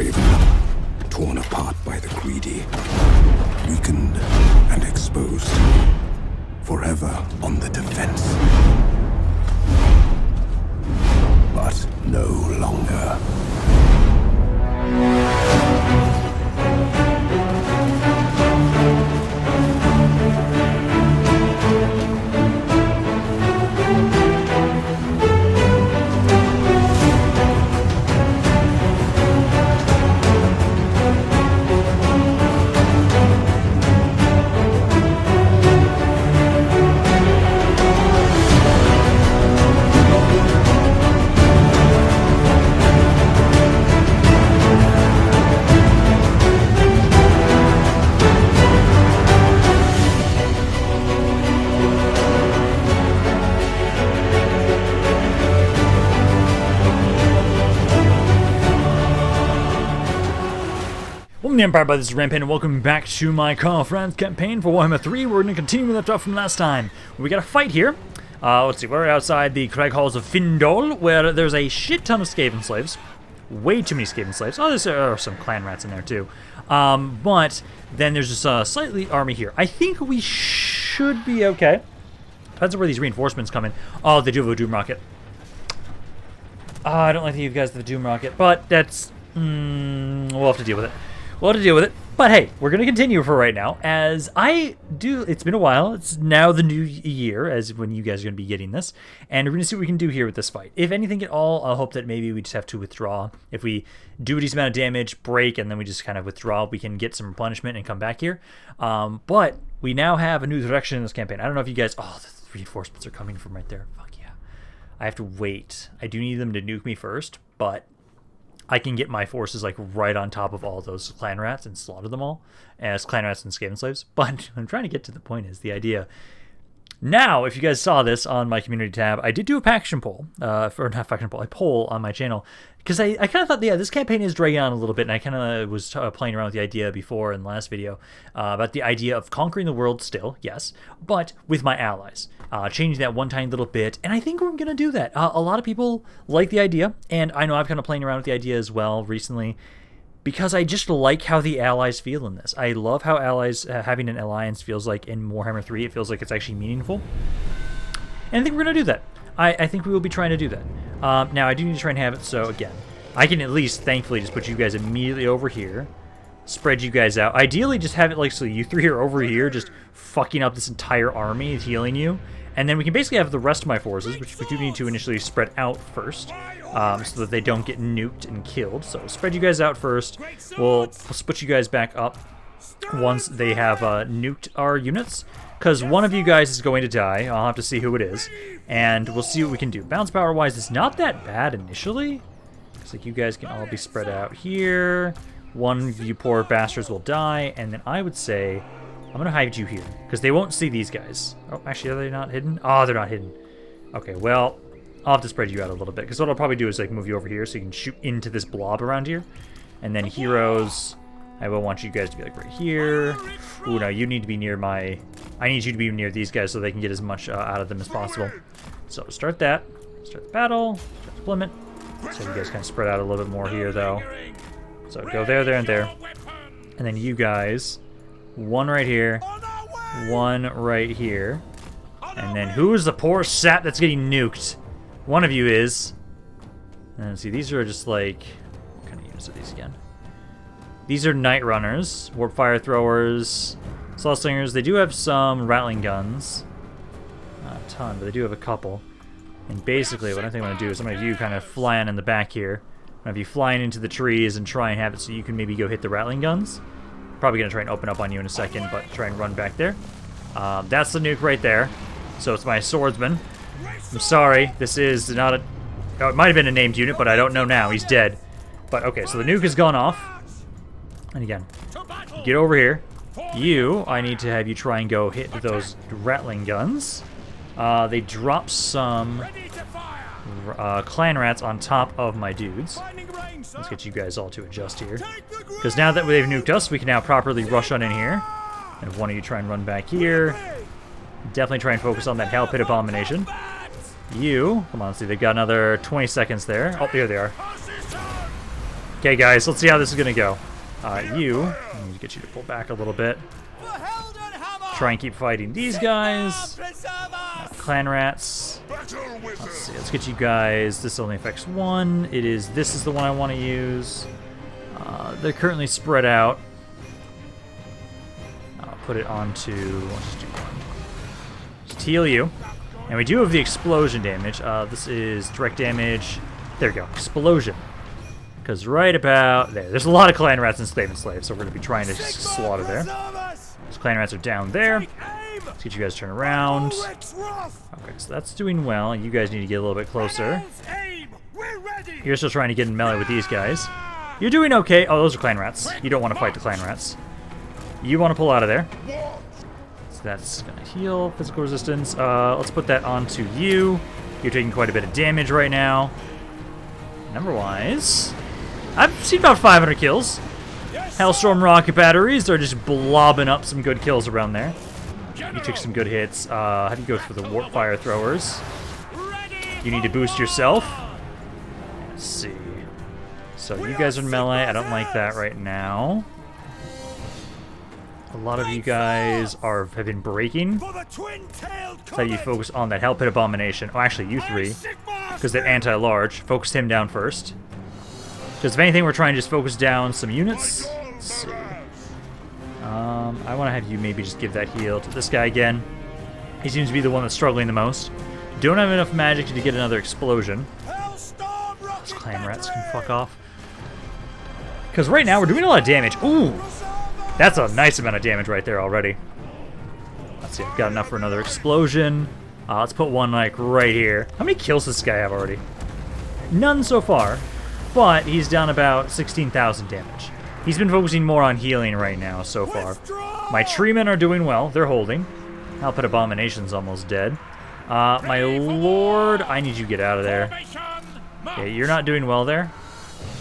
craven, torn apart by the greedy, weakened and exposed, forever on the defense. But no longer. The Empire, by this is Rampaned, and welcome back to my Karl Franz campaign for Warhammer 3. We're going to continue with left off from last time. We got a fight here. Let's see, we're outside the Crag halls of Findol, where there's a shit ton of Skaven slaves. Way too many Skaven slaves. Oh, there are some clan rats in there too. But then there's just a slightly army here. I think we should be okay. Depends on where these reinforcements come in. Oh, they do have a Doom Rocket. I don't like to give you guys the Doom Rocket, but that's... we'll have to deal with it. We'll have to deal with it. But hey, we're going to continue for right now. As I do, it's been a while. It's now the new year, as when you guys are going to be getting this. And we're going to see what we can do here with this fight. If anything at all, I'll hope that maybe we just have to withdraw. If we do a decent amount of damage, break, and then we just kind of withdraw, we can get some replenishment and come back here. But we now have a new direction in this campaign. I don't know if you guys... Oh, the reinforcements are coming from right there. Fuck yeah. I have to wait. I do need them to nuke me first, but... I can get my forces like right on top of all those clan rats and slaughter them all as clan rats and Skaven slaves. But I'm trying to get to the point is the idea. Now, if you guys saw this on my community tab, I did do a faction poll, or not faction poll, a poll on my channel. Because I kind of thought, yeah, this campaign is dragging on a little bit, and I kind of was playing around with the idea before in the last video about the idea of conquering the world still, yes, but with my allies. Changing that one tiny little bit, and I think we're going to do that. A lot of people like the idea, and I know I've kind of playing around with the idea as well recently, because I just like how the allies feel in this. I love how allies, having an alliance feels like in Warhammer 3. It feels like it's actually meaningful. And I think we're going to do that. I think we will be trying to do that. Now, I do need to try and have it so, again, I can at least, thankfully, just put you guys immediately over here. Spread you guys out. Ideally, just have it like so you three are over here, just fucking up this entire army, healing you. And then we can basically have the rest of my forces, which we do need to initially spread out first, so that they don't get nuked and killed. So spread you guys out first. We'll split you guys back up once they have nuked our units, because one of you guys is going to die. I'll have to see who it is, and we'll see what we can do. Bounce power-wise, it's not that bad initially. It's like you guys can all be spread out here. One of you poor bastards will die, and then I would say... I'm going to hide you here, because they won't see these guys. Oh, actually, are they not hidden? Oh, they're not hidden. Okay, well, I'll have to spread you out a little bit, because what I'll probably do is like move you over here so you can shoot into this blob around here. And then heroes, I will want you guys to be like right here. Ooh, no, you need to be near my... I need you to be near these guys so they can get as much out of them as possible. So start that. Start the battle. Start deployment. So you guys kind of spread out a little bit more here, though. So go there, there, and there. And then you guys... One right here, one right here, and then who is the poor sap that's getting nuked? One of you is. And see, these are just like, what kind of units are these again? These are Night Runners, Warp Fire Throwers, Saw Slingers. They do have some Rattling Guns. Not a ton, but they do have a couple. And basically, what I think I'm going to do is I'm going to have you kind of flying in the back here. I'm going to have you flying into the trees and try and have it so you can maybe go hit the Rattling Guns. Probably going to try and open up on you in a second, but try and run back there. That's the nuke right there. So it's my swordsman. I'm sorry, this is not a... Oh, it might have been a named unit, but I don't know now. He's dead. But okay, so the nuke has gone off. And again, get over here. You, I need to have you try and go hit those Rattling Guns. They drop some clan rats on top of my dudes. Let's get you guys all to adjust here. Because now that they've nuked us, we can now properly rush on in here. And if one of you try and run back here, definitely try and focus on that Hell Pit Abomination. You, come on, let's see, they've got another 20 seconds there. Oh, there they are. Okay, guys, let's see how this is gonna go. I need to get you to pull back a little bit. Try and keep fighting these guys. Clan rats. Let's see. Let's get you guys. This only affects one. This is the one I want to use. They're currently spread out. I'll put it onto. Let's just do one. Just heal you. And we do have the explosion damage. This is direct damage. There we go. Explosion. Because right about there, there's a lot of clan rats and slave and slave, so we're going to be trying to slaughter there. Those clan rats are down there. Let's get you guys to turn around. Okay, so that's doing well. You guys need to get a little bit closer. You're still trying to get in melee with these guys. You're doing okay. Oh, those are clan rats. You don't want to fight the clan rats. You want to pull out of there. So that's going to heal physical resistance. Let's put that onto you. You're taking quite a bit of damage right now. Number-wise, I've seen about 500 kills. Hellstorm rocket batteries are just blobbing up some good kills around there. You took some good hits. How do you go for the warp fire throwers? You need to boost yourself. Let's see. So you guys are in melee. I don't like that right now. A lot of you guys have been breaking. So you focus on that Hell Pit Abomination. Oh, actually, you three. Because that anti-large. Focused him down first. Because if anything, we're trying to just focus down some units. Let's see. I want to have you maybe just give that heal to this guy again. He seems to be the one that's struggling the most. Don't have enough magic to get another explosion. Those clan rats can fuck off. Because right now we're doing a lot of damage. Ooh! That's a nice amount of damage right there already. Let's see, I've got enough for another explosion. Let's put one like right here. How many kills does this guy have already? None so far, but he's down about 16,000 damage. He's been focusing more on healing right now so far. My treemen are doing well. They're holding. Hell Pit Abomination's almost dead. My lord, I need you to get out of there. Okay, you're not doing well there.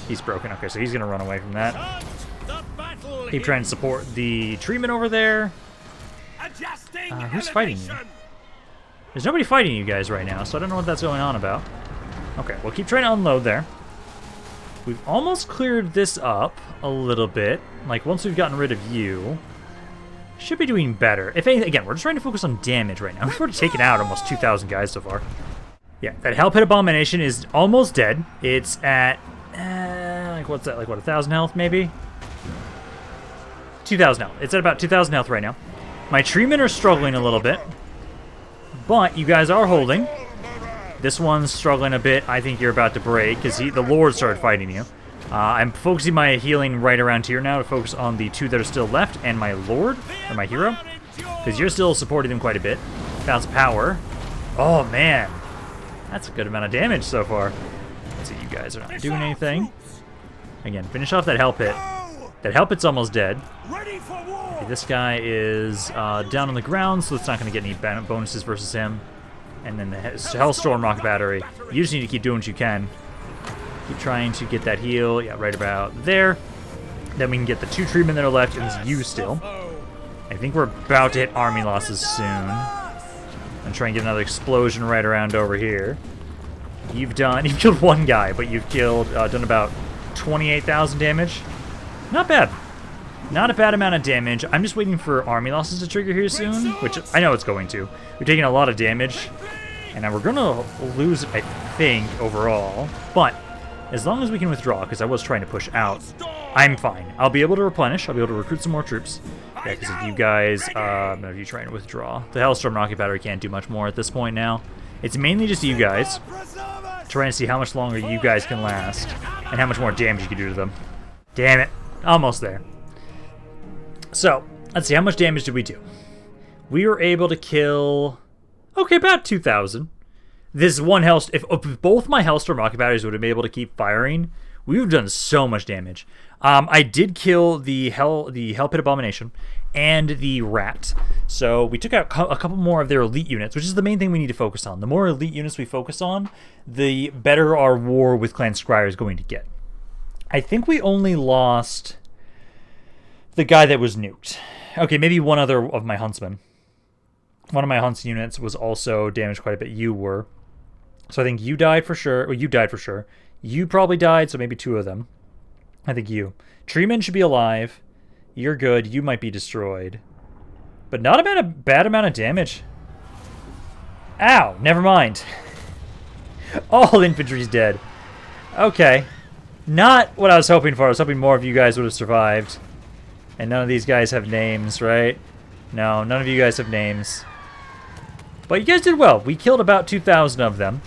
He's broken. Okay, so he's going to run away from that. Keep trying to support the treemen over there. Who's fighting you? There's nobody fighting you guys right now, so I don't know what that's going on about. Okay, we'll keep trying to unload there. We've almost cleared this up a little bit. Like, once we've gotten rid of you, should be doing better. If anything, again, we're just trying to focus on damage right now. We've already taken out almost 2,000 guys so far. Yeah, that Hell Pit Abomination is almost dead. It's at, like, what's that? Like, what, 1,000 health, maybe? 2,000 health. It's at about 2,000 health right now. My treemen are struggling a little bit, but you guys are holding. This one's struggling a bit. I think you're about to break because the Lord started fighting you. I'm focusing my healing right around here now to focus on the two that are still left and my Lord, or my hero, because you're still supporting them quite a bit. Bounce power. Oh, man. That's a good amount of damage so far. Let's see, you guys are not doing anything. Again, finish off that Hell Pit. That Hell Pit's almost dead. Okay, this guy is down on the ground, so it's not going to get any bonuses versus him. And then the Hellstorm Rocket Battery. You just need to keep doing what you can. Keep trying to get that heal. Yeah, right about there. Then we can get the two treatment that are left, and it's you still. I think we're about to hit army losses soon. And try and get another explosion right around over here. You've killed one guy, but you've done about 28,000 damage. Not bad. Not a bad amount of damage. I'm just waiting for army losses to trigger here soon, which I know it's going to. We're taking a lot of damage, and we're going to lose, I think, overall. But as long as we can withdraw, because I was trying to push out, I'm fine. I'll be able to replenish. I'll be able to recruit some more troops. Yeah, because if you guys, if you're trying to withdraw, the Hellstorm Rocket Battery can't do much more at this point now. It's mainly just you guys, trying to see how much longer you guys can last, and how much more damage you can do to them. Damn it. Almost there. So, let's see, how much damage did we do? We were able to kill, okay, about 2,000. This one if both my Hellstorm rocket batteries would have been able to keep firing, we would have done so much damage. I did kill the Hell Pit Abomination and the Rat. So we took out a couple more of their elite units, which is the main thing we need to focus on. The more elite units we focus on, the better our war with Clan Scryer is going to get. I think we only lost the guy that was nuked. Okay, maybe one other of my huntsmen. One of my hunts units was also damaged quite a bit. You were. So I think you died for sure. Well, you died for sure. You probably died, so maybe two of them. I think you. Treeman should be alive. You're good. You might be destroyed. But not a bad amount of damage. Ow! Never mind. All infantry's dead. Okay. Not what I was hoping for. I was hoping more of you guys would have survived. And none of these guys have names, right? No, none of you guys have names. But you guys did well. We killed about 2,000 of them.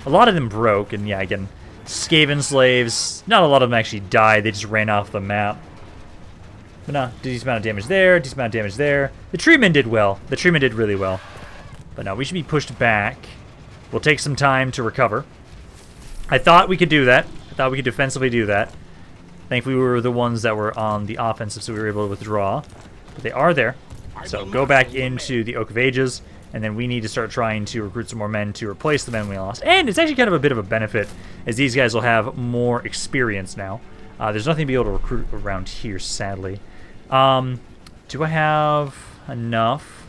A lot of them broke, and yeah, again, Skaven slaves. Not a lot of them actually died. They just ran off the map. But no, decent amount of damage there, decent amount of damage there. The treemen did well. The treemen did really well. But no, we should be pushed back. We'll take some time to recover. I thought we could do that. I thought we could defensively do that. Thankfully, we were the ones that were on the offensive, so we were able to withdraw. But they are there. So go back into the Oak of Ages, and then we need to start trying to recruit some more men to replace the men we lost. And it's actually kind of a bit of a benefit, as these guys will have more experience now. There's nothing to be able to recruit around here, sadly. Do I have enough?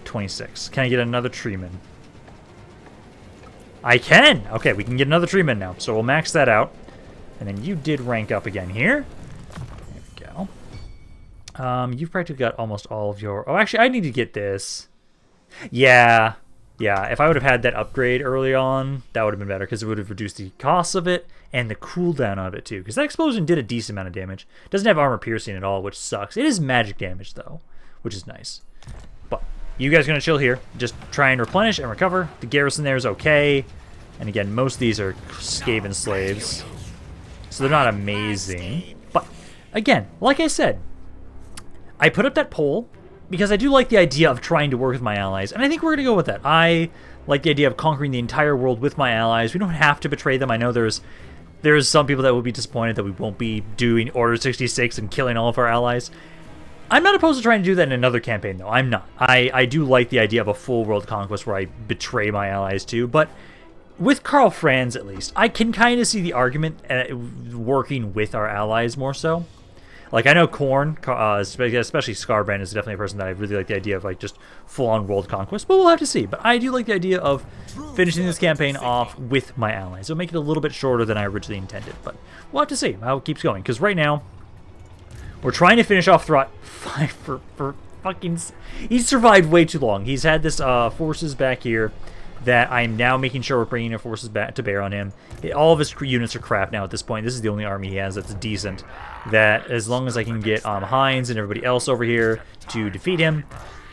26. Can I get another treeman? I can! Okay, we can get another treeman now. So we'll max that out. And then you did rank up again here. There we go. You've practically got almost all of your... Oh, actually, I need to get this. Yeah. Yeah, if I would have had that upgrade early on, that would have been better, because it would have reduced the cost of it and the cooldown of it, too. Because that explosion did a decent amount of damage. It doesn't have armor piercing at all, which sucks. It is magic damage, though, which is nice. But you guys are going to chill here. Just try and replenish and recover. The garrison there is okay. And again, most of these are Skaven slaves, so they're not amazing. But again, like I said, I put up that poll because I do like the idea of trying to work with my allies, and I think we're going to go with that. I like the idea of conquering the entire world with my allies. We don't have to betray them. I know there's some people that will be disappointed that we won't be doing Order 66 and killing all of our allies. I'm not opposed to trying to do that in another campaign, though. I'm not. I do like the idea of a full world conquest where I betray my allies too, but with Karl Franz, at least, I can kind of see the argument working with our allies more so. Like, I know Korn, especially Scarbrand, is definitely a person that I really like the idea of, like, just full-on world conquest, but we'll have to see. But I do like the idea of finishing this campaign off with my allies. It'll make it a little bit shorter than I originally intended, but we'll have to see how it keeps going. Because right now, we're trying to finish off Throt for fucking... He's survived way too long. He's had this forces back here that I'm now making sure we're bringing our forces back to bear on him. All of his units are crap now at this point. This is the only army he has that's decent. That as long as I can get Heinz and everybody else over here to defeat him,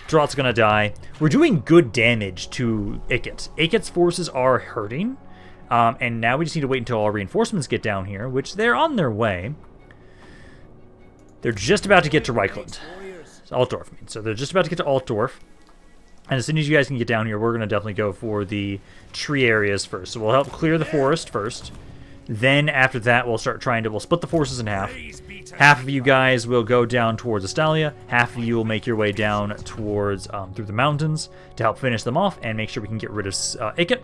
Drot's gonna die. We're doing good damage to Ikit. Ikit's forces are hurting, and now we just need to wait until all reinforcements get down here, which they're on their way. They're just about to get to Reichland. Altdorf, I mean. So they're just about to get to Altdorf. And as soon as you guys can get down here, we're going to definitely go for the tree areas first. So we'll help clear the forest first. Then after that, we'll start trying to... We'll split the forces in half. Half of you guys will go down towards Astalia. Half of you will make your way down towards through the mountains to help finish them off and make sure we can get rid of Ikit.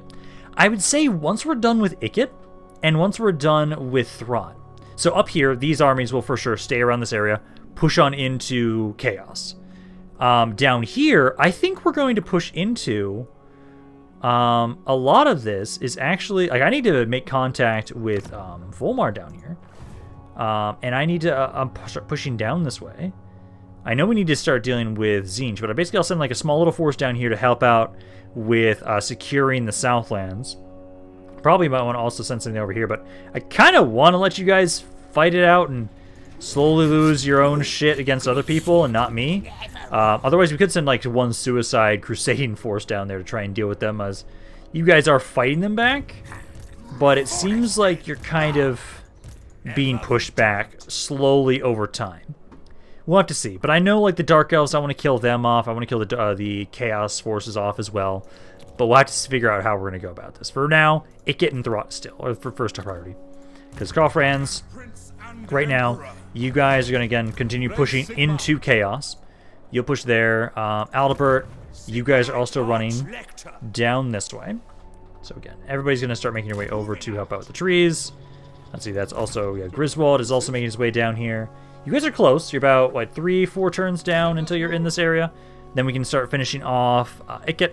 I would say once we're done with Ikit and once we're done with Throt. So up here, these armies will for sure stay around this area, push on into Chaos. Down here, I think we're going to push into... a lot of this is actually... Like, I need to make contact with Volmar down here. And I need to start pushing down this way. I know we need to start dealing with Zinj, but I'll send like a small little force down here to help out with securing the Southlands. Probably might want to also send something over here, but I kind of want to let you guys fight it out and slowly lose your own shit against other people and not me. Otherwise, we could send like one suicide crusading force down there to try and deal with them, as you guys are fighting them back. But it seems like you're kind of being pushed back slowly over time. We'll have to see. But I know like the Dark Elves, I want to kill them off. I want to kill the Chaos forces off as well. But we'll have to figure out how we're going to go about this. For now, Ikit and Throt still, or for first priority. Because Karl Franz, right now, you guys are going to again continue pushing into Chaos. You'll push there. Aldebert, you guys are also running down this way. So again, everybody's going to start making your way over to help out with the trees. Let's see, that's also, yeah, Griswold is also making his way down here. You guys are close. You're about, what, 3-4 turns down until you're in this area. Then we can start finishing off Ikit.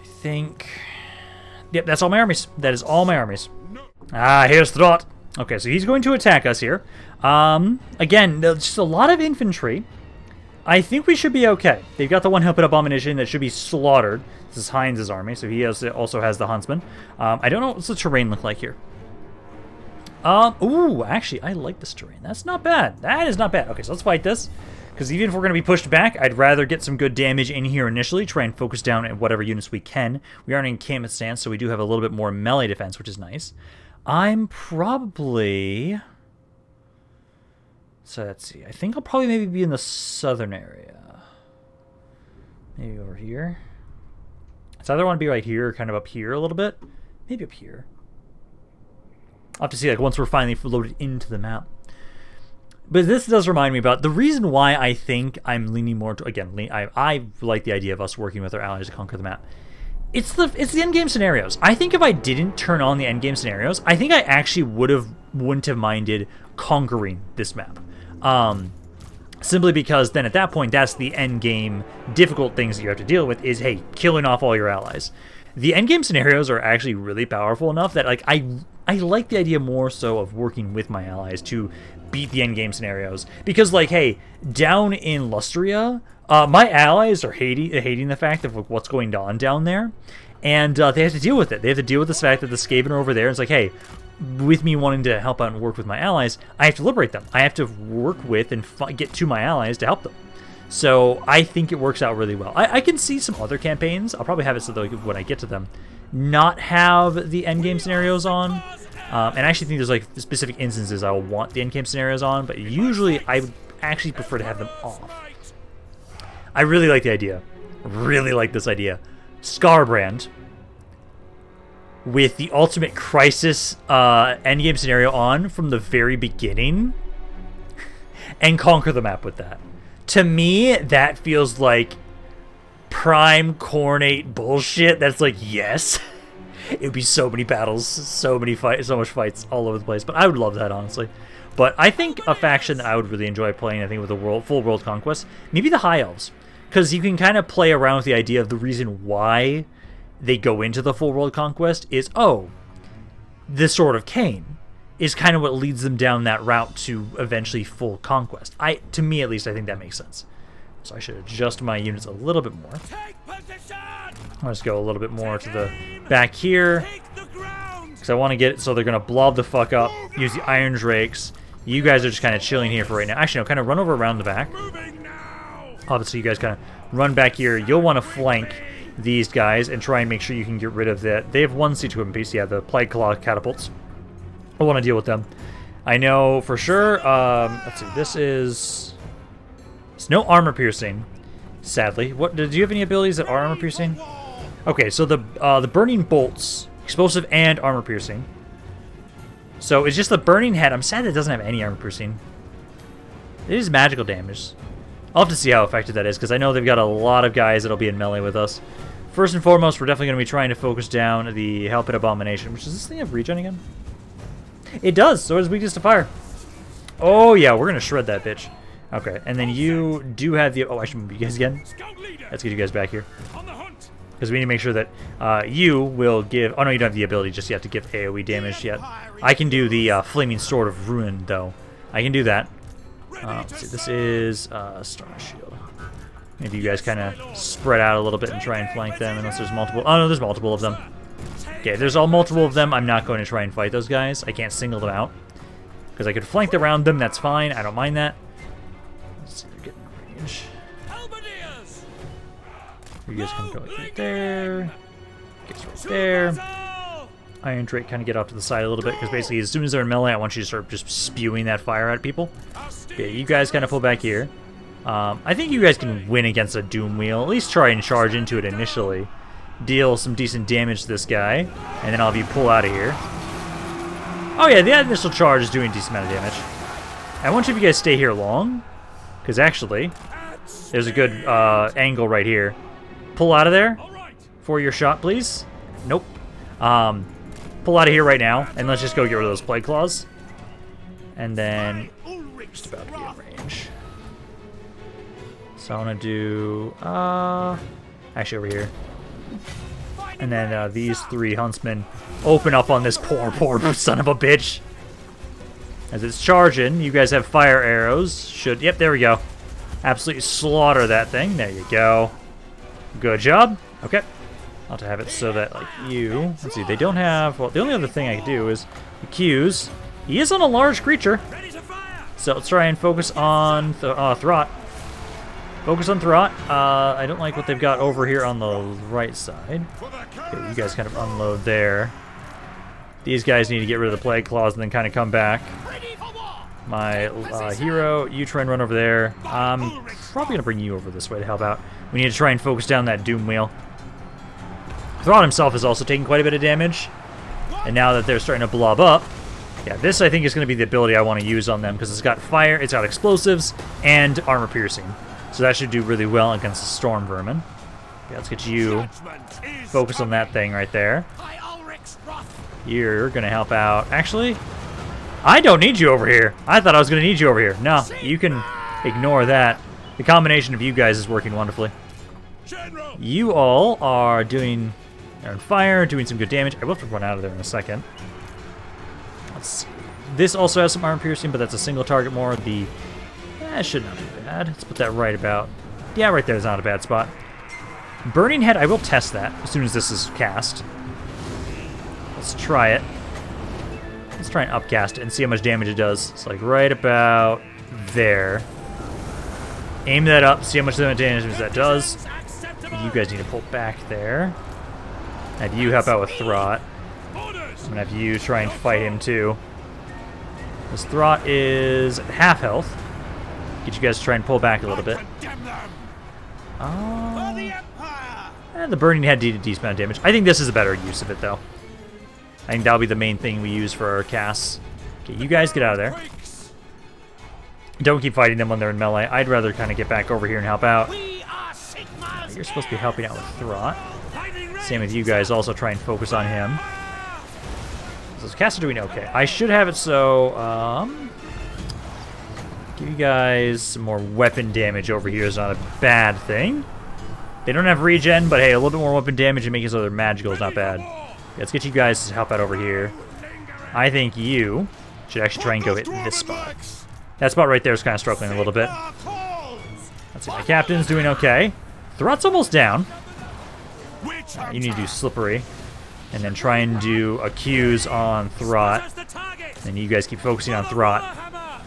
I think... Yep, that's all my armies. That is all my armies. Ah, here's Throt. Okay, so he's going to attack us here. Again, there's just a lot of infantry. I think we should be okay. They've got the one Helped Abomination that should be slaughtered. This is Heinz's army, so he also has the Huntsman. I don't know what's the terrain look like here. Ooh, actually, I like this terrain. That's not bad. That is not bad. Okay, so let's fight this. Because even if we're going to be pushed back, I'd rather get some good damage in here initially, try and focus down at whatever units we can. We are in encampment stance, so we do have a little bit more melee defense, which is nice. I'm probably... So let's see. I think I'll probably maybe be in the southern area. Maybe over here. So I either want to be right here or kind of up here a little bit. Maybe up here. I'll have to see, like, once we're finally loaded into the map. But this does remind me about the reason why I think I'm leaning more to, again, I like the idea of us working with our allies to conquer the map. It's the endgame scenarios. I think if I didn't turn on the endgame scenarios, I think I actually wouldn't have minded conquering this map. Simply because then at that point, that's the endgame difficult things that you have to deal with is, hey, killing off all your allies. The endgame scenarios are actually really powerful enough that, like, I like the idea more so of working with my allies to beat the endgame scenarios. Because, like, hey, down in Lustria, my allies are hating the fact of, like, what's going on down there. And they have to deal with it. They have to deal with the fact that the Skaven are over there. It's like, hey, with me wanting to help out and work with my allies, I have to liberate them. I have to work with and get to my allies to help them. So I think it works out really well. I can see some other campaigns. I'll probably have it so that when I get to them, not have the endgame scenarios on. And I actually think there's like specific instances I will want the endgame scenarios on, but usually I would actually prefer to have them off. I really like the idea. Really like this idea. Scarbrand with the ultimate crisis endgame scenario on from the very beginning and conquer the map with that. To me, that feels like prime cornate bullshit. That's like, yes. It would be so many battles, so much fights all over the place. But I would love that, honestly. But I think a faction that I would really enjoy playing, I think, with a full world conquest, maybe the High Elves. Because you can kind of play around with the idea of the reason why they go into the full world conquest is, oh, the Sword of Cain is kind of what leads them down that route to eventually full conquest. To me, at least, I think that makes sense. So I should adjust my units a little bit more. I'll just go a little bit more to the back here. Because I want to get it so they're going to blob the fuck up, use the Iron Drakes. You guys are just kind of chilling here for right now. Actually, no, kind of run over around the back. Obviously, you guys kind of run back here. You'll want to flank these guys and try and make sure you can get rid of that. They have one C2 weapon piece. Yeah, the Plague Claw catapults. I want to deal with them. I know for sure. Let's see. This is... It's no armor piercing, sadly. What? Do you have any abilities that are armor piercing? Okay, so the burning bolts, explosive and armor piercing. So it's just the burning head. I'm sad that it doesn't have any armor piercing. It is magical damage. I'll have to see how effective that is, because I know they've got a lot of guys that'll be in melee with us. First and foremost, we're definitely going to be trying to focus down the Helped Abomination. Which, does this thing have regen again? It does, so it's weakness to fire. Oh yeah, we're going to shred that bitch. Okay, and then you do have the... Oh, I should move you guys again. Let's get you guys back here. Because we need to make sure that you will give... Oh no, you don't have the ability just yet to give AoE damage yet. I can do the Flaming Sword of Ruin, though. I can do that. Let's see, this is Star Shield. Maybe you guys kind of spread out a little bit and try and flank them, unless there's multiple... Oh no, there's multiple of them. Okay, if there's all multiple of them, I'm not going to try and fight those guys. I can't single them out. Because I could flank around them, that's fine. I don't mind that. Let's see, they're getting range. You guys can go like right there. Gets right there. Iron Drake kind of get off to the side a little bit, because basically as soon as they're in melee, I want you to start just spewing that fire at people. Okay, you guys kind of pull back here. I think you guys can win against a Doom Wheel. At least try and charge into it initially. Deal some decent damage to this guy, and then I'll have you pull out of here. Oh yeah, the initial charge is doing a decent amount of damage. I want you to guys stay here long, because actually, there's a good angle right here. Pull out of there for your shot, please. Nope. Pull out of here right now, and let's just go get rid of those Plague Claws. And then, just about to be in range. So I want to do, actually over here. And then these three huntsmen open up on this poor son of a bitch. As it's charging, you guys have fire arrows. Yep, there we go. Absolutely slaughter that thing. There you go. Good job. Okay. I'll have to have it so that, like, you... Let's see, they don't have... Well, the only other thing I can do is accuse. He is on a large creature. So let's try and focus on Throt. Focus on Throt. I don't like what they've got over here on the right side. Okay, you guys kind of unload there. These guys need to get rid of the Plague Claws and then kind of come back. My hero, you try and run over there. I'm probably going to bring you over this way to help out. We need to try and focus down that Doom Wheel. Throt himself is also taking quite a bit of damage. And now that they're starting to blob up, yeah, this I think is going to be the ability I want to use on them because it's got fire, it's got explosives, and armor piercing. So that should do really well against the Storm Vermin. Okay, let's get you focus on that thing right there. You're going to help out. Actually, I don't need you over here. I thought I was going to need you over here. No, you can ignore that. The combination of you guys is working wonderfully. You all are doing... They're on fire, doing some good damage. I will have to run out of there in a second. Let's see. This also has some armor piercing, but that's a single target more. That should not be bad. Let's put that right about... Yeah, right there is not a bad spot. Burning Head, I will test that as soon as this is cast. Let's try it. Let's try and upcast it and see how much damage it does. It's like right about there. Aim that up, see how much damage that does. You guys need to pull back there. Have you help out with Throt. I'm gonna have you try and fight him too. This Throt is at half health. Get you guys to try and pull back a little bit. And the Burning Head did a decent amount of damage. I think this is a better use of it though. I think that'll be the main thing we use for our casts. Okay, you guys get out of there. Don't keep fighting them when they're in melee. I'd rather kind of get back over here and help out. You're supposed to be helping out with Throt. Same with you guys, also try and focus on him. So casts are doing okay. I should have it so, give you guys some more weapon damage over here is not a bad thing. They don't have regen, but hey, a little bit more weapon damage and make it so they're magical is not bad. Let's get you guys to help out over here. I think you should actually try and go hit this spot. That spot right there is kind of struggling a little bit. Let's see, my captain's doing okay. Throt's almost down. You need to do Slippery. And then try and do Accuse on Throt. And you guys keep focusing on Throt.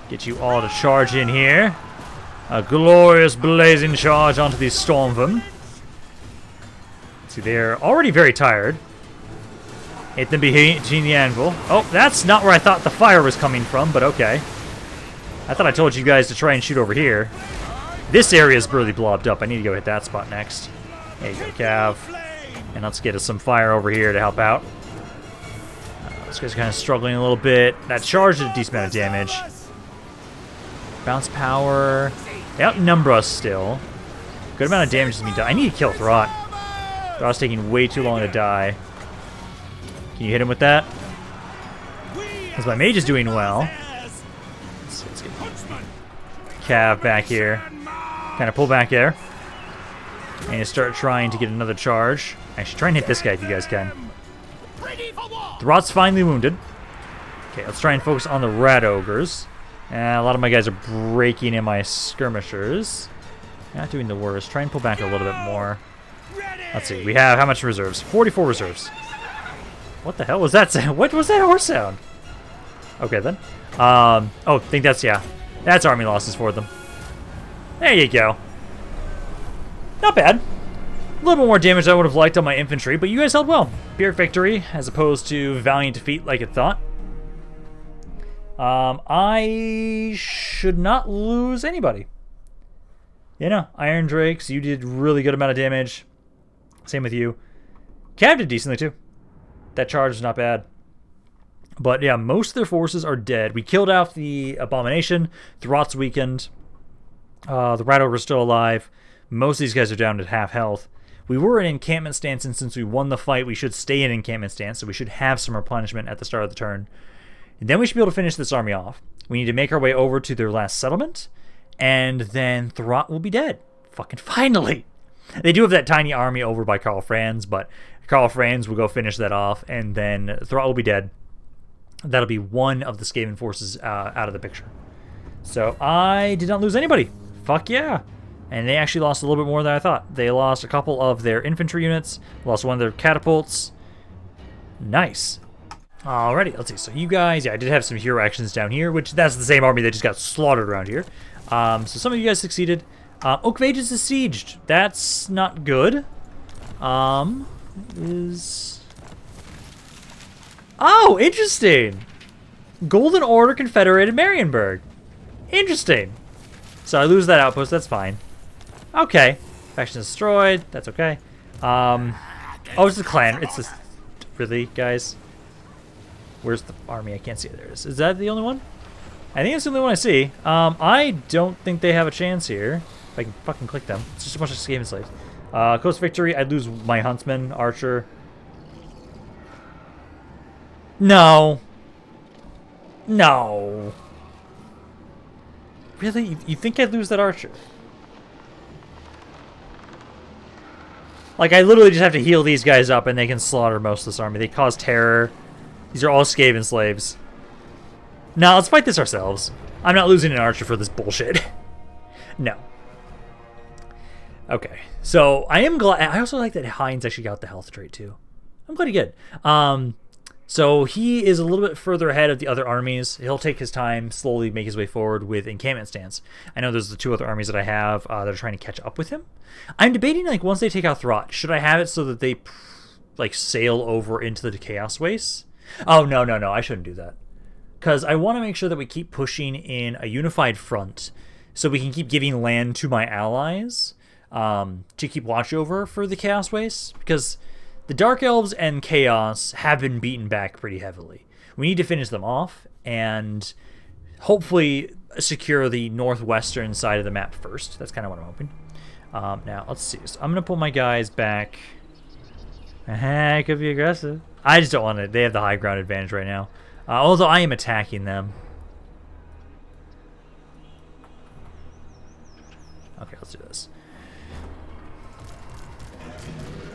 Get you all to charge in here. A glorious blazing charge onto these Stormvermin. See, they're already very tired. Hit them between the anvil. Oh, that's not where I thought the fire was coming from, but okay. I thought I told you guys to try and shoot over here. This area is really blobbed up. I need to go hit that spot next. There you go, Cav. And let's get us some fire over here to help out. This guy's kind of struggling a little bit. That charge did a decent amount of damage. Bounce power. They outnumber us still. Good amount of damage has been done. I need to kill Throt. Throt's taking way too long to die. Can you hit him with that? Because my mage is doing well. Let's get Cav back here. Kind of pull back there. And start trying to get another charge. Actually, try and hit this guy if you guys can. Throt's finally wounded. Okay, let's try and focus on the Rat Ogres. A lot of my guys are breaking in my skirmishers. Not doing the worst. Try and pull back a little bit more. Let's see. We have how much reserves? 44 reserves. What the hell was that sound? What was that horse sound? Okay, then. Oh, I think that's, yeah. That's army losses for them. There you go. Not bad. A little bit more damage than I would have liked on my infantry, but you guys held well. Pyrrhic victory, as opposed to valiant defeat like it thought. I should not lose anybody. You know, Iron Drakes, you did really good amount of damage. Same with you. Cav did decently too. That charge is not bad. But yeah, most of their forces are dead. We killed off the Abomination. Throt's weakened. The Rat Ogre's still alive. Most of these guys are down to half health. We were in encampment stance, and since we won the fight, we should stay in encampment stance, so we should have some replenishment at the start of the turn. And then we should be able to finish this army off. We need to make our way over to their last settlement, and then Throt will be dead. Fucking finally! They do have that tiny army over by Karl Franz, but Karl Franz will go finish that off, and then Throt will be dead. that'll be one of the Skaven forces out of the picture. So I did not lose anybody. Fuck yeah. And they actually lost a little bit more than I thought. They lost a couple of their infantry units, lost one of their catapults. Nice. Alrighty, let's see. So you guys, yeah, I did have some hero actions down here, which that's the same army that just got slaughtered around here. So some of you guys succeeded. Oak of Ages is sieged. That's not good. Oh, interesting. Golden Order Confederated Marienburg. Interesting. So I lose that outpost. That's fine. Okay. Faction destroyed. That's okay. Oh, it's the clan. It's this. Really, guys? Where's the army? I can't see it. There it is. Is that the only one? I think it's the only one I see. I don't think they have a chance here. If I can fucking click them. It's just a bunch of Skaven slaves. Close victory. I'd lose my huntsman, archer. No. No. Really? You think I'd lose that archer? Like, I literally just have to heal these guys up and they can slaughter most of this army. They cause terror. These are all Skaven slaves. Now, let's fight this ourselves. I'm not losing an archer for this bullshit. No. Okay. So, I am glad. I also like that Heinz actually got the health trait, too. I'm glad he did. So he is a little bit further ahead of the other armies. He'll take his time, slowly make his way forward with encampment stance. I know there's the two other armies that I have that are trying to catch up with him. I'm debating, like, once they take out Throt, should I have it so that they, like, sail over into the Chaos Wastes? Oh, no, I shouldn't do that. Because I want to make sure that we keep pushing in a unified front so we can keep giving land to my allies to keep watch over for the Chaos Wastes. Because the Dark Elves and Chaos have been beaten back pretty heavily. We need to finish them off and hopefully secure the northwestern side of the map first. That's kind of what I'm hoping. Now, let's see. So I'm going to pull my guys back. It could be aggressive. I just don't want to. They have the high ground advantage right now. Although I am attacking them. Okay, let's do this.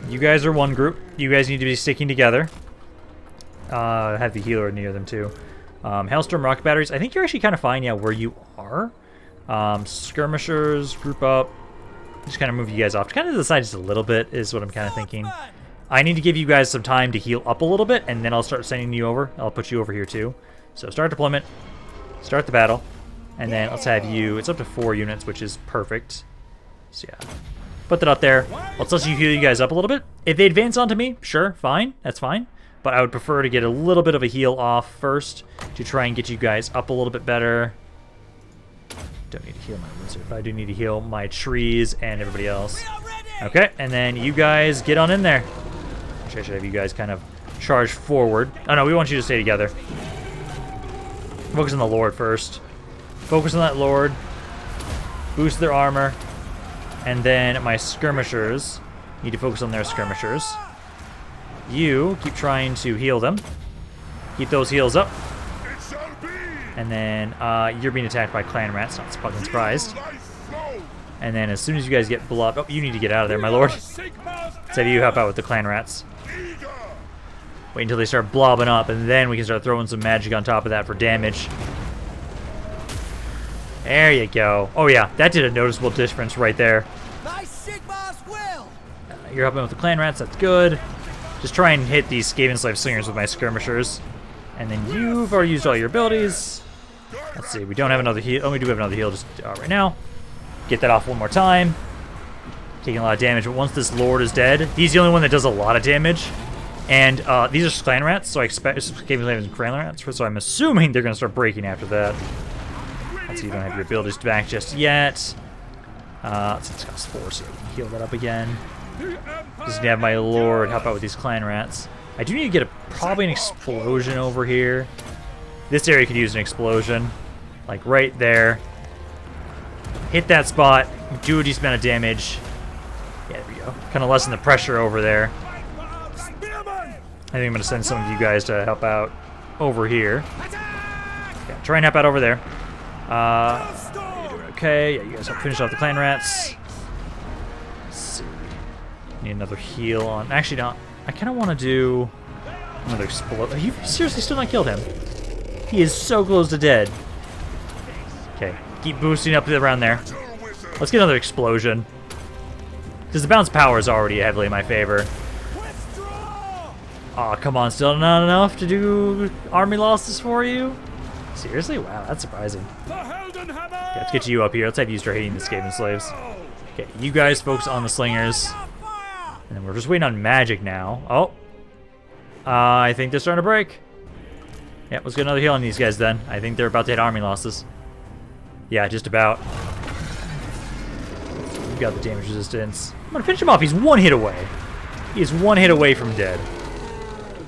You guys are one group. You guys need to be sticking together. Have the healer near them too. Hailstorm rocket batteries. I think you're actually kind of fine, yeah, where you are. Skirmishers, group up. Just kind of move you guys off. Kind of to the side just a little bit is what I'm kind of thinking. I need to give you guys some time to heal up a little bit, and then I'll start sending you over. I'll put you over here too. So start deployment, start the battle, and then let's have you. It's up to 4 units, which is perfect. So yeah. Put that up there. Let's let you heal you guys up a little bit. If they advance onto me, sure, fine. That's fine. But I would prefer to get a little bit of a heal off first to try and get you guys up a little bit better. Don't need to heal my wizard, but I do need to heal my trees and everybody else. Okay, and then you guys get on in there. Actually, I should have you guys kind of charge forward. Oh no, we want you to stay together. Focus on the Lord first. Focus on that Lord. Boost their armor. And then my skirmishers need to focus on their skirmishers. You keep trying to heal them. Keep those heals up. And then you're being attacked by clan rats. Not fucking surprised. And then as soon as you guys get blood... Oh, you need to get out of there, my lord. Let's have you help out with the clan rats. Wait until they start blobbing up, and then we can start throwing some magic on top of that for damage. There you go. Oh yeah, that did a noticeable difference right there. You're helping with the clan rats, that's good. Just try and hit these Skaven Slave Slingers with my skirmishers. And then you've already used all your abilities. Let's see, we don't have another heal. Oh, we do have another heal just right now. Get that off one more time. Taking a lot of damage, but once this Lord is dead, he's the only one that does a lot of damage. And these are clan rats, so I expect Skaven Slaves and clan rats, so I'm assuming they're going to start breaking after that. Let's see, you don't have your abilities back just yet. Let's see, it's cost 4, so I can heal that up again. Just need to have my Lord help out with these clan rats. I do need to get probably an explosion over here. This area could use an explosion. Like right there. Hit that spot. Do a decent amount of damage. Yeah, there we go. Kind of lessen the pressure over there. I think I'm going to send some of you guys to help out over here. Yeah, try and help out over there. You're doing okay. Yeah, you guys help finish off the clan rats. Let's see. Need another heal on. Actually, no. I kind of want to do another explode. You seriously still not killed him? He is so close to dead. Okay, keep boosting up around there. Let's get another explosion. Because the bounce power is already heavily in my favor. Aw, oh, come on, still not enough to do army losses for you? Seriously? Wow, that's surprising. Okay, let's get you up here. Let's have you start hitting the Skaven slaves. Okay, you guys focus on the slingers. And then we're just waiting on magic now. Oh. I think they're starting to break. Yeah, let's get another heal on these guys then. I think they're about to hit army losses. Yeah, just about. We've got the damage resistance. I'm gonna finish him off. He's one hit away. He is one hit away from dead.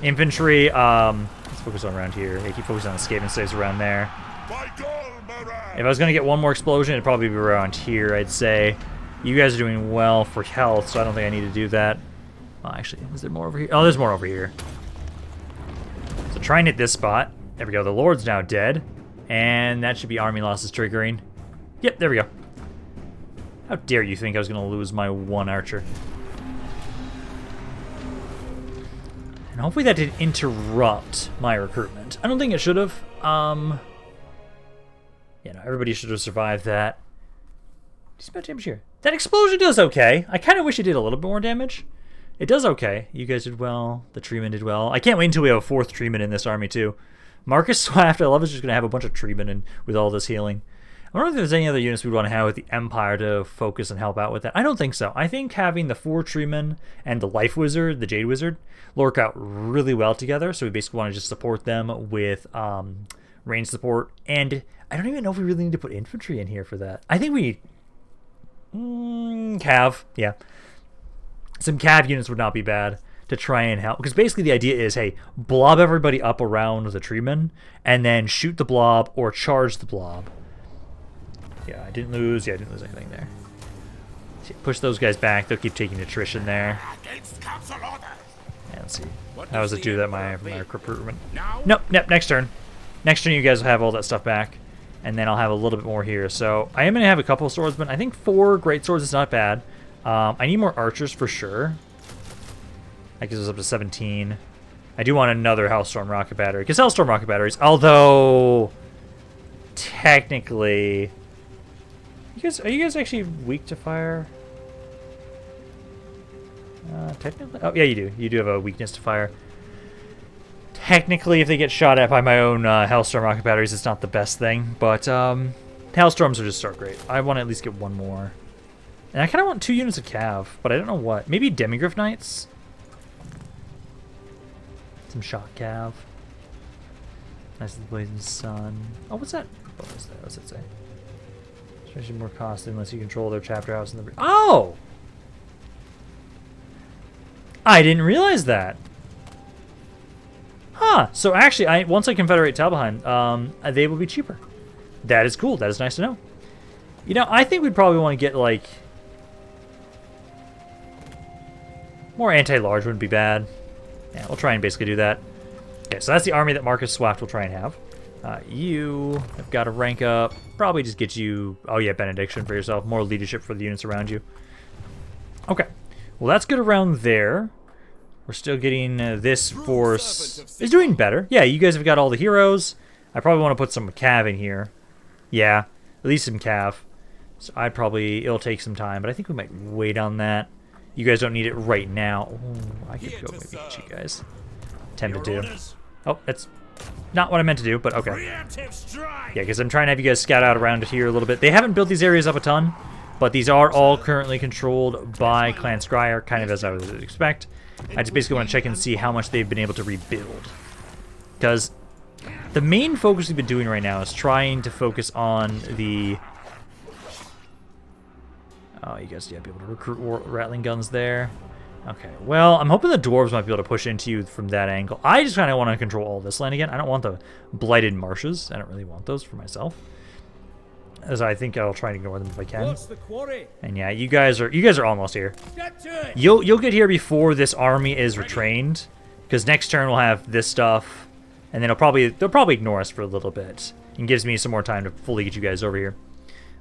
Infantry, let's focus on around here. Hey, keep focusing on the Skaven slaves around there. If I was gonna get one more explosion, it'd probably be around here, I'd say. You guys are doing well for health, so I don't think I need to do that. Oh, actually, is there more over here? Oh, there's more over here. So try and hit this spot. There we go. The Lord's now dead. And that should be army losses triggering. Yep, there we go. How dare you think I was going to lose my one archer? And hopefully that didn't interrupt my recruitment. I don't think it should have. Yeah, no, everybody should have survived that. Just about damage here. That explosion does okay. I kind of wish it did a little bit more damage. It does okay. You guys did well. The treeman did well. I can't wait until we have a 4th treeman in this army too. Marcus Swaft, I love, is just going to have a bunch of treemen in with all this healing. I wonder if there's any other units we'd want to have with the Empire to focus and help out with that. I don't think so. I think having the 4 treemen and the Life Wizard, the Jade Wizard, will work out really well together. So we basically want to just support them with range support. And I don't even know if we really need to put infantry in here for that. I think we need cav, yeah. Some cav units would not be bad to try and help. Because basically the idea is, hey, blob everybody up around the treeman, and then shoot the blob or charge the blob. Yeah, I didn't lose anything there. So push those guys back. They'll keep taking attrition there. Yeah, let's see. How does it do that my recruitment? Nope, next turn. Next turn you guys will have all that stuff back. And then I'll have a little bit more here. So I am going to have a couple of swordsmen. I think 4 great swords is not bad. I need more archers for sure. That gives us up to 17. I do want another Hellstorm rocket battery. Because Hellstorm rocket batteries, although technically... Are you guys actually weak to fire? Technically? Oh, yeah, you do. You do have a weakness to fire. Technically, if they get shot at by my own Hellstorm rocket batteries, it's not the best thing. But Hellstorms are just so great. I want to at least get one more. And I kind of want 2 units of cav, but I don't know what. Maybe Demigryph Knights? Some shock cav. Nice of the blazing sun. Oh, what's that? What was that? What's it say? Especially more costly unless you control their chapter house in the... Oh! I didn't realize that. Huh. So actually, once I confederate Talbheim, they will be cheaper. That is cool. That is nice to know. You know, I think we'd probably want to get, like... more anti-large wouldn't be bad. Yeah, we'll try and basically do that. Okay, so that's the army that Marcus Swaft will try and have. You have got to rank up. Probably just get you... Oh, yeah, Benediction for yourself. More leadership for the units around you. Okay. Well, that's good around there. We're still getting this force is doing better. Yeah, you guys have got all the heroes. I probably want to put some cav in here. Yeah, at least some cav. So I'd probably... It'll take some time, but I think we might wait on that. You guys don't need it right now. Ooh, I could go maybe get you guys. Tempted to. Oh, that's not what I meant to do, but okay. Yeah, because I'm trying to have you guys scout out around here a little bit. They haven't built these areas up a ton, but these are all currently controlled by Clan Scryer, kind of as I would expect. I just basically want to check and see how much they've been able to rebuild. Because the main focus we've been doing right now is trying to focus on the... Oh, you guys be able to recruit rattling guns there. Okay, well, I'm hoping the dwarves might be able to push into you from that angle. I just kind of want to control all this land again. I don't want the blighted marshes. I don't really want those for myself. As I think I'll try and ignore them if I can. And yeah, you guys are almost here. You'll get here before this army is retrained, because next turn we'll have this stuff, and then they'll probably ignore us for a little bit, and gives me some more time to fully get you guys over here.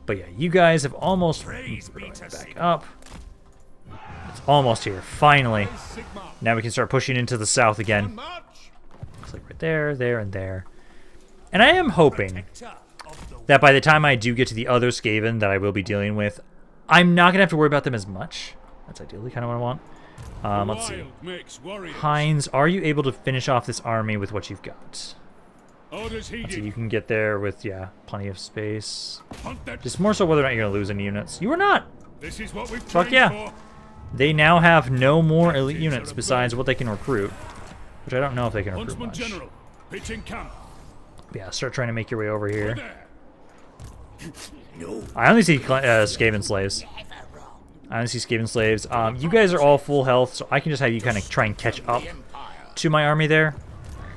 But yeah, you guys have almost back up. It's almost here, finally. Now we can start pushing into the south again. Looks like right there, there, and there. And I am hoping that by the time I do get to the other Skaven that I will be dealing with, I'm not going to have to worry about them as much. That's ideally kind of what I want. Let's see. Heinz, are you able to finish off this army with what you've got? Let's see, you can get there with, yeah, plenty of space. Just more so whether or not you're going to lose any units. You are not! Fuck yeah! They now have no more elite units besides what they can recruit. Which I don't know if they can recruit much. Yeah, start trying to make your way over here. I only see Skaven slaves. I only see Skaven slaves. You guys are all full health, so I can just have you kind of try and catch up to my army there.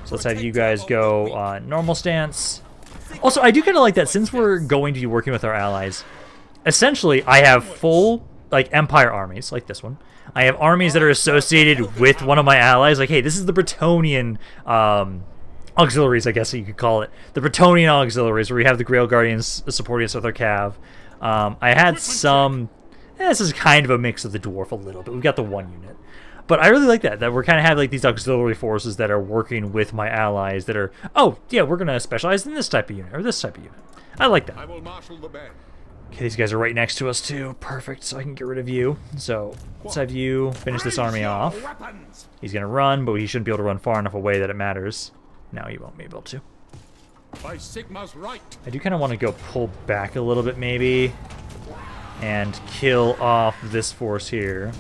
So let's have you guys go normal stance. Also, I do kind of like that since we're going to be working with our allies. Essentially, I have full like Empire armies, like this one. I have armies that are associated with one of my allies. Like, hey, this is the Bretonian auxiliaries, I guess you could call it. The Bretonian auxiliaries, where we have the Grail Guardians supporting us with our cav. I had some... this is kind of a mix of the Dwarf a little bit. We've got the one unit. But I really like that we're kind of have like these auxiliary forces that are working with my allies that are, oh, yeah, we're going to specialize in this type of unit, or this type of unit. I like that. I will marshal the band. Okay, these guys are right next to us, too. Perfect, so I can get rid of you. So, let's have you finish this army off. He's going to run, but he shouldn't be able to run far enough away that it matters. No, he won't be able to. By Sigmar's right. I do kind of want to go pull back a little bit, maybe, and kill off this force here.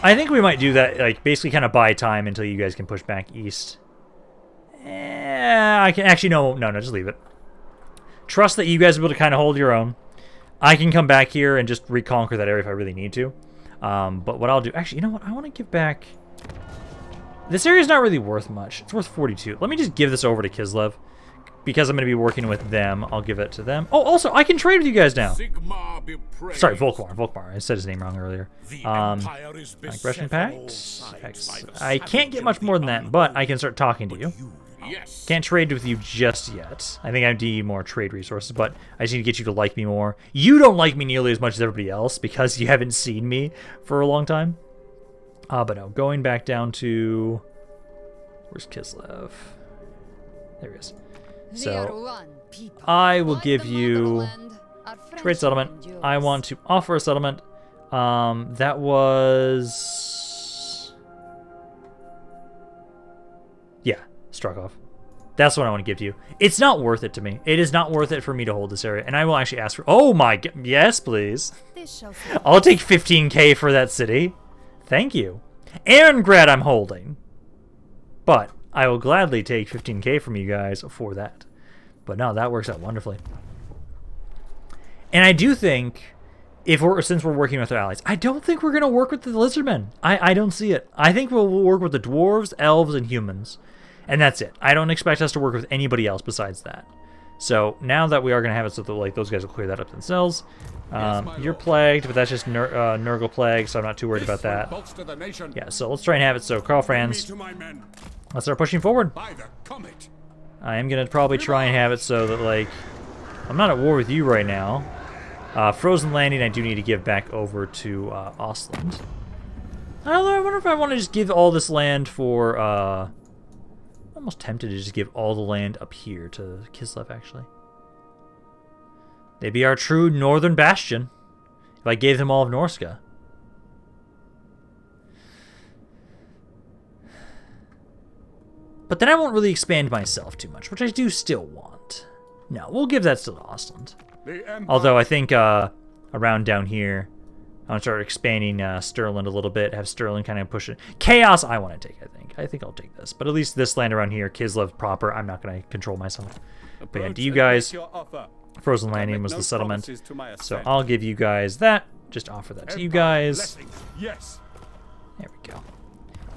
I think we might do that, like, basically kind of buy time until you guys can push back east. I can actually, no, just leave it. Trust that you guys will be able to kind of hold your own. I can come back here and just reconquer that area if I really need to. But what I'll do... Actually, you know what? I want to give back... This area's not really worth much. It's worth 42. Let me just give this over to Kislev. Because I'm going to be working with them, I'll give it to them. Oh, also, I can trade with you guys now. Sorry, Volkmar. I said his name wrong earlier. Aggression Pact. I can't get much more than that, but I can start talking to you. Can't trade with you just yet. I think I need more trade resources, but I just need to get you to like me more. You don't like me nearly as much as everybody else because you haven't seen me for a long time. But no, going back down to... Where's Kislev? There he is. So, I will give you trade settlement. I want to offer a settlement. That was... Yeah, Strakov. That's what I want to give to you. It's not worth it to me. It is not worth it for me to hold this area. And I will actually ask for... Oh my god. Yes, please. I'll take 15k for that city. Thank you. Aarongrad I'm holding. But I will gladly take 15k from you guys for that. But no, that works out wonderfully. And I do think, since we're working with our allies, I don't think we're going to work with the Lizardmen. I don't see it. I think we'll work with the Dwarves, Elves, and Humans. And that's it. I don't expect us to work with anybody else besides that. So now that we are going to have it so that like those guys will clear that up themselves. You're plagued, but that's just Nurgle plague, so I'm not too worried about that. Yeah, so let's try and have it so Karl Franz, let's start pushing forward. I am going to probably try and have it so that, like, I'm not at war with you right now. Frozen Landing I do need to give back over to Ostland. Although I wonder if I want to just give all this land for... I'm almost tempted to just give all the land up here to Kislev, actually. They'd be our true northern bastion if I gave them all of Norska. But then I won't really expand myself too much, which I do still want. No, we'll give that still to Ostland. Although I think around down here, I want to start expanding Stirland a little bit, have Stirland kind of push it. Chaos I want to take, I think. I think I'll take this. But at least this land around here, Kislev proper, I'm not going to control myself. But yeah, do you guys... Frozen Landing was the settlement. So I'll give you guys that. Just offer that to you guys. Yes. There we go.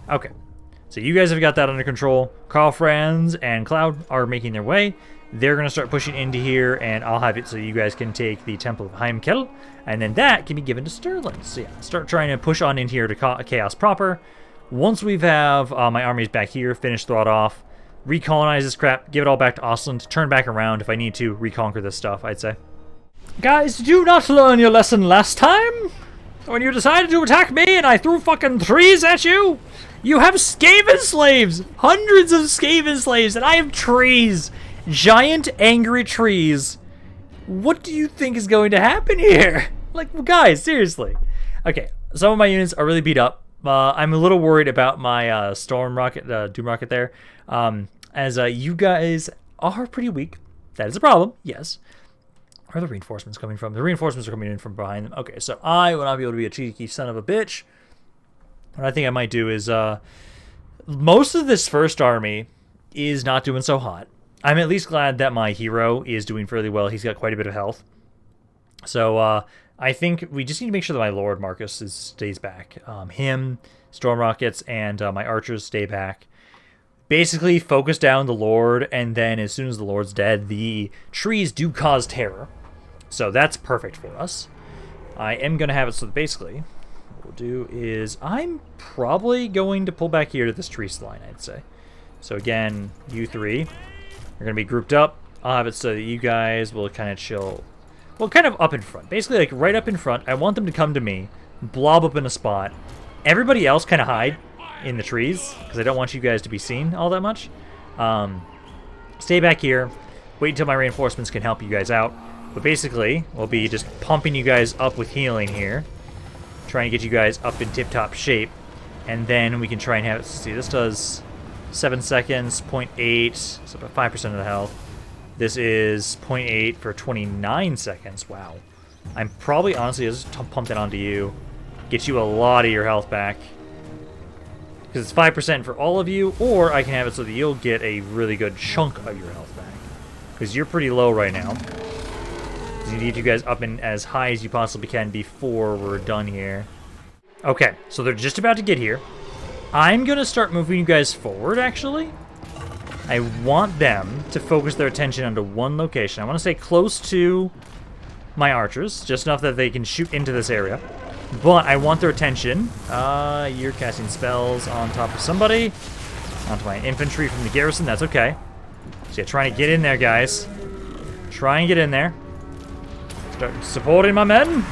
Okay. So you guys have got that under control. Karl Franz and Cloud are making their way. They're going to start pushing into here, and I'll have it so you guys can take the Temple of Heimkel, and then that can be given to Stirland. So yeah, start trying to push on in here to Chaos proper. Once we have my armies back here, finish Throt off, recolonize this crap, give it all back to Ostland, turn back around if I need to reconquer this stuff, I'd say. Guys, did you not learn your lesson last time? When you decided to attack me and I threw fucking trees at you, you have Skaven slaves! Hundreds of Skaven slaves, and I have trees! Giant, angry trees. What do you think is going to happen here? Like, guys, seriously. Okay, some of my units are really beat up. I'm a little worried about my Storm Rocket, Doom Rocket there. As you guys are pretty weak. That is a problem, yes. Where are the reinforcements coming from? The reinforcements are coming in from behind them. Okay, so I will not be able to be a cheeky son of a bitch. What I think I might do is, most of this first army is not doing so hot. I'm at least glad that my hero is doing fairly well. He's got quite a bit of health. So, I think we just need to make sure that my Lord Marcus stays back. Him, Storm Rockets, and my archers stay back. Basically, focus down the Lord, and then as soon as the Lord's dead, the trees do cause terror. So that's perfect for us. I am going to have it so that basically what we'll do is I'm probably going to pull back here to this tree line, I'd say. So again, you three are going to be grouped up. I'll have it so that you guys will kind of chill. Well, kind of up in front. Basically, like right up in front. I want them to come to me, blob up in a spot. Everybody else kind of hide in the trees, because I don't want you guys to be seen all that much. Stay back here. Wait until my reinforcements can help you guys out. But basically, we'll be just pumping you guys up with healing here. Trying to get you guys up in tip-top shape. And then we can try and have it... See, this does 7 seconds, 0.8, so about 5% of the health. This is 0.8 for 29 seconds. Wow. I'm probably, honestly, just pump that onto you. Get you a lot of your health back. Because it's 5% for all of you, or I can have it so that you'll get a really good chunk of your health back. Because you're pretty low right now. You need you guys up in as high as you possibly can before we're done here. Okay, so they're just about to get here. I'm going to start moving you guys forward, actually. I want them to focus their attention onto one location. I want to stay close to my archers, just enough that they can shoot into this area. But I want their attention. You're casting spells on top of somebody. Onto my infantry from the garrison. That's okay. So yeah, trying to get in there, guys. Try and get in there. Start supporting my men.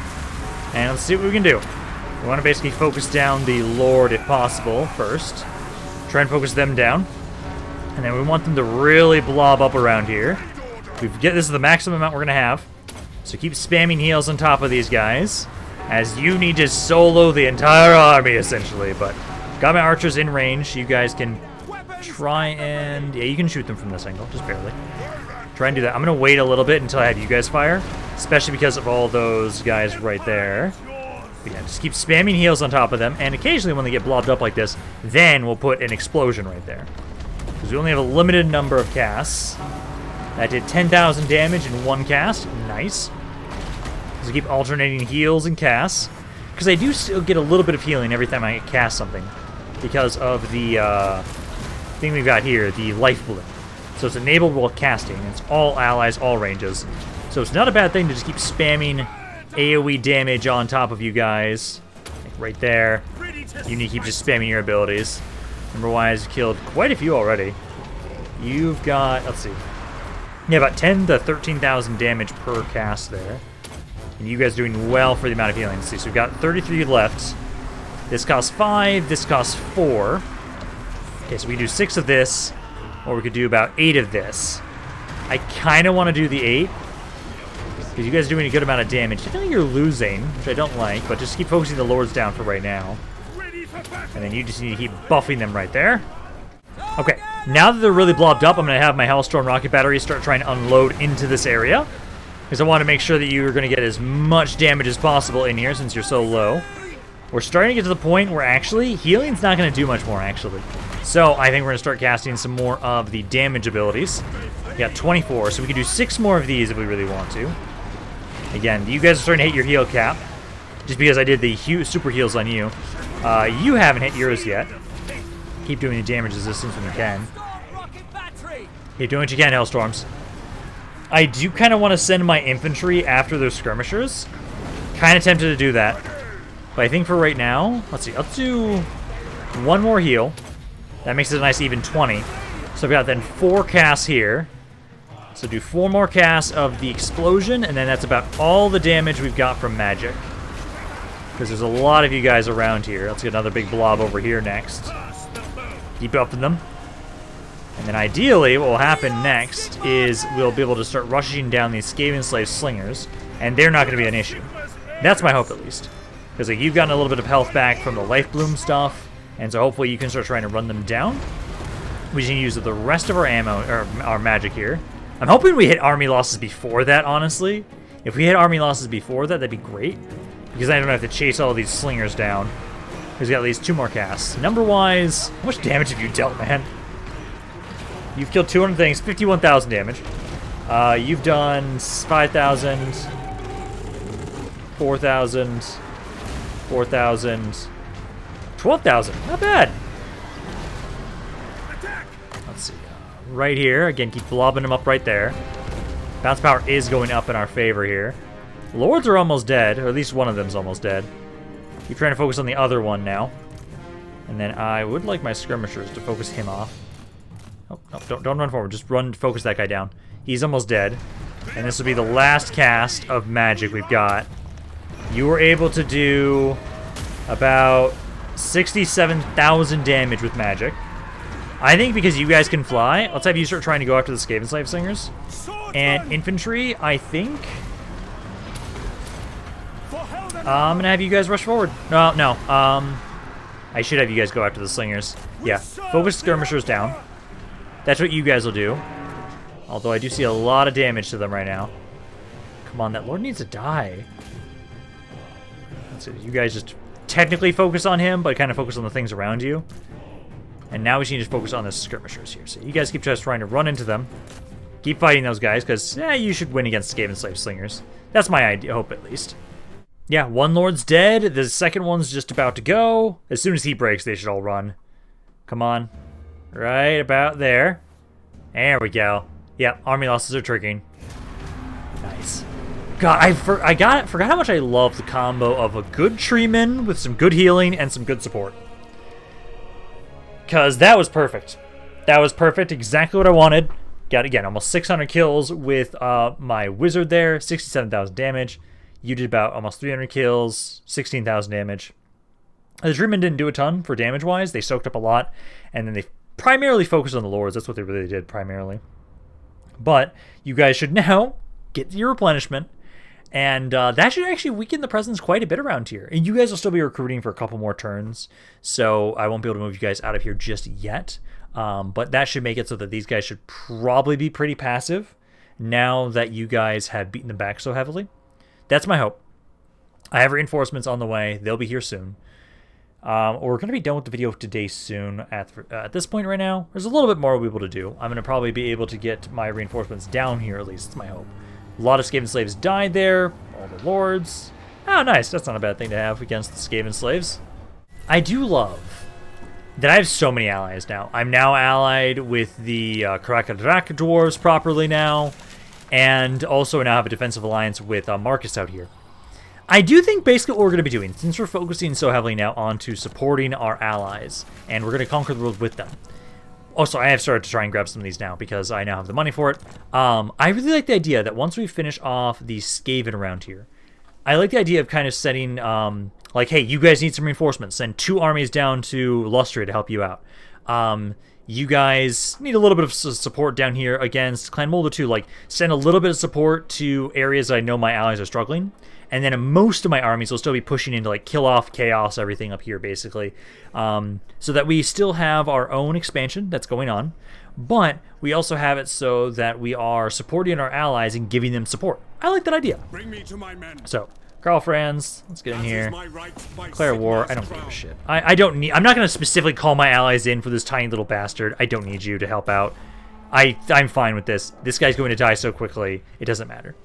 And let's see what we can do. We want to basically focus down the Lord if possible first. Try and focus them down. And then we want them to really blob up around here. This is the maximum amount we're going to have. So keep spamming heals on top of these guys. As you need to solo the entire army, essentially. But got my archers in range. You guys can try and... Yeah, you can shoot them from this angle, just barely. Try and do that. I'm going to wait a little bit until I have you guys fire. Especially because of all those guys right there. But yeah, just keep spamming heals on top of them. And occasionally when they get blobbed up like this, then we'll put an explosion right there. Because we only have a limited number of casts. That did 10,000 damage in one cast. Nice. So keep alternating heals and casts. Because I do still get a little bit of healing every time I cast something. Because of the thing we've got here, the life bloom. So it's enabled while casting. It's all allies, all ranges. So it's not a bad thing to just keep spamming AoE damage on top of you guys. Like right there. You need to keep just spamming your abilities. Number-wise, you've killed quite a few already. You've got, let's see. Yeah, about 10 to 13,000 damage per cast there. And you guys are doing well for the amount of healing. Let's see, so we've got 33 left. This costs 5, this costs 4. Okay, so we do 6 of this, or we could do about 8 of this. I kind of want to do the 8. Because you guys are doing a good amount of damage. I think you're losing, which I don't like, but just keep focusing the lords down for right now. And then you just need to keep buffing them right there. Okay, now that they're really blobbed up, I'm going to have my Hellstorm rocket batteries start trying to unload into this area. Because I want to make sure that you're going to get as much damage as possible in here since you're so low. We're starting to get to the point where actually healing's not going to do much more, actually. So I think we're going to start casting some more of the damage abilities. We got 24, so we can do 6 more of these if we really want to. Again, you guys are starting to hit your heal cap. Just because I did the super heals on you. You haven't hit yours yet. Keep doing the damage resistance when you can. Keep doing what you can, Hellstorms. I do kind of want to send my infantry after those skirmishers. Kind of tempted to do that. But I think for right now, let's see, let's do 1 more heal. That makes it a nice even 20. So I've got then 4 casts here. So do 4 more casts of the explosion, and then that's about all the damage we've got from magic. because there's a lot of you guys around here. Let's get another big blob over here next. Keep upping them. And then ideally, what will happen next is we'll be able to start rushing down these Skaven Slave Slingers, and they're not going to be an issue. That's my hope, at least. Because like, you've gotten a little bit of health back from the Life Bloom stuff, and so hopefully you can start trying to run them down. We just need to use the rest of our ammo, or our magic here. I'm hoping we hit army losses before that, honestly. If we hit army losses before that, that'd be great. Because I don't have to chase all these slingers down. He's got at least 2 more casts. Number-wise, how much damage have you dealt, man? You've killed 200 things, 51,000 damage. You've done 5,000, 4,000, 4,000, 12,000. Not bad. Let's see. Right here. Again, keep blobbing them up right there. Bounce power is going up in our favor here. Lords are almost dead, or at least one of them's almost dead. Keep trying to focus on the other one now. And then I would like my skirmishers to focus him off. Oh, no, don't run forward. Just focus that guy down. He's almost dead. And this will be the last cast of magic we've got. You were able to do about 67,000 damage with magic. I think because you guys can fly, let's have you start trying to go after the Skaven Slave Slingers. And infantry, I think... I'm going to have you guys rush forward. No. I should have you guys go after the Slingers. Yeah, focus skirmishers down. That's what you guys will do. Although I do see a lot of damage to them right now. Come on, that Lord needs to die. Let's see, you guys just technically focus on him, but kind of focus on the things around you. And now we should just focus on the skirmishers here. So you guys keep just trying to run into them. Keep fighting those guys, because you should win against Skaven Slave Slingers. That's my idea, hope at least. Yeah, one Lord's dead. The second one's just about to go. As soon as he breaks, they should all run. Come on. Right about there. There we go. Yep, army losses are triggering. Nice. God, I forgot how much I love the combo of a good treeman with some good healing and some good support. Because that was perfect. That was perfect. Exactly what I wanted. Got, again, almost 600 kills with my wizard there. 67,000 damage. You did about almost 300 kills. 16,000 damage. The treeman didn't do a ton for damage-wise. They soaked up a lot. And then they primarily focused on the lords. That's what they really did primarily. But you guys should now get your replenishment. And that should actually weaken the presence quite a bit around here. And you guys will still be recruiting for a couple more turns. So I won't be able to move you guys out of here just yet. But that should make it so that these guys should probably be pretty passive now that you guys have beaten them back so heavily. That's my hope. I have reinforcements on the way. They'll be here soon. We're going to be done with the video today soon. At this point right now, there's a little bit more we'll be able to do. I'm going to probably be able to get my reinforcements down here, at least. That's my hope. A lot of Skaven slaves died there. All the lords. Oh, nice. That's not a bad thing to have against the Skaven slaves. I do love that I have so many allies now. I'm now allied with the Crag dwarves properly now. And also now have a defensive alliance with Marcus out here. I do think basically what we're going to be doing, since we're focusing so heavily now onto supporting our allies, and we're going to conquer the world with them. Also, I have started to try and grab some of these now because I now have the money for it. I really like the idea that once we finish off the Skaven around here, I like the idea of kind of setting, like, hey, you guys need some reinforcements. Send 2 armies down to Lustria to help you out. You guys need a little bit of support down here against Clan Molder too. Like, send a little bit of support to areas I know my allies are struggling. And then most of my armies will still be pushing into, like, kill off, chaos, everything up here, basically. So that we still have our own expansion that's going on. But we also have it so that we are supporting our allies and giving them support. I like that idea. Bring me to my men. So, Karl Franz, let's get in here. Declare war. I don't give a shit. I don't need... I'm not going to specifically call my allies in for this tiny little bastard. I don't need you to help out. I'm fine with this. This guy's going to die so quickly, it doesn't matter.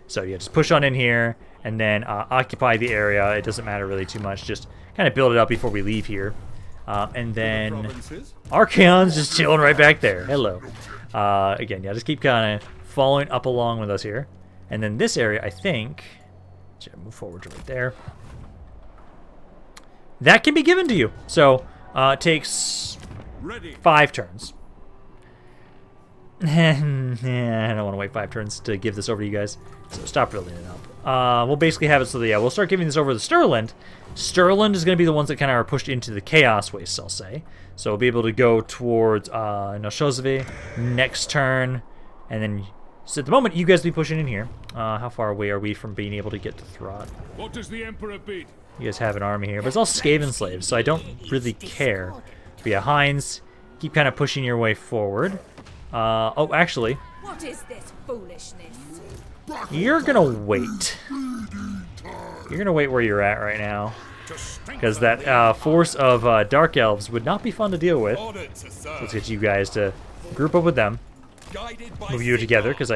So, yeah, just push on in here. And then occupy the area. It doesn't matter really too much. Just kind of build it up before we leave here. And then Archaon's just chilling right back there. Hello. Again, yeah, just keep kind of following up along with us here. And then this area, I think... move forward to right there. That can be given to you. So, it takes 5 turns. I don't want to wait 5 turns to give this over to you guys, so stop building it up. We'll basically have it so that, yeah, we'll start giving this over to Stirland. Stirland is going to be the ones that kind of are pushed into the Chaos Wastes, I'll say. So we'll be able to go towards Noshozve next turn, and then, so at the moment, you guys will be pushing in here. How far away are we from being able to get to Throt? What does the Emperor bid? You guys have an army here, but it's all Skaven slaves, so I don't really care. But yeah, Heinz, keep kind of pushing your way forward. Oh, actually, What is this foolishness? you're gonna wait. You're gonna wait where you're at right now, because that force of Dark Elves would not be fun to deal with. Let's get you guys to group up with them, move you together, because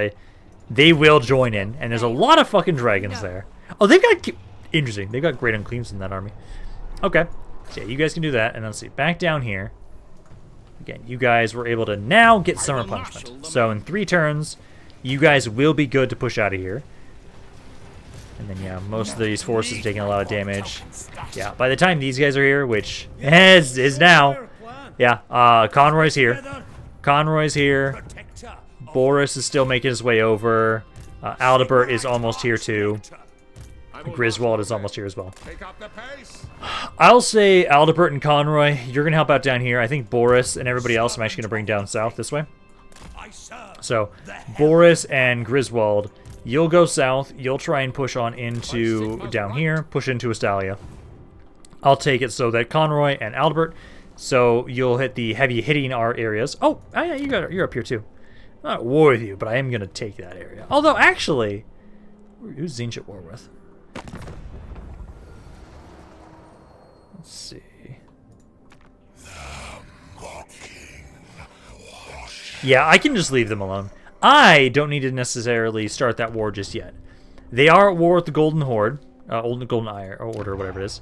they will join in, and there's a lot of fucking dragons there. Oh, they've got interesting. They've got great uncleans in that army. Okay, so yeah, you guys can do that, and let's see, back down here. Again, you guys were able to now get Summer Punishment. So in 3 turns, you guys will be good to push out of here. And then, yeah, most of these forces are taking a lot of damage. Yeah, by the time these guys are here, which is now, yeah, Conroy's here. Conroy's here. Boris is still making his way over. Aldebert is almost here too. Griswold is almost here as well. Take up the pace. I'll say Aldebert and Conroy, you're going to help out down here. I think Boris and everybody else I'm actually going to bring down south this way. So, Boris and Griswold, you'll go south. You'll try and push on into down here. Push into Astalia. I'll take it so that Conroy and Aldebert, so you'll hit the heavy hitting our areas. Oh, yeah, you're up here too. I'm not at war with you, but I am going to take that area. Although, actually, who's Zinch at war with? Let's see. Yeah, I can just leave them alone. I don't need to necessarily start that war just yet. They are at war with the Golden Horde, Golden Ire, or Order, whatever it is.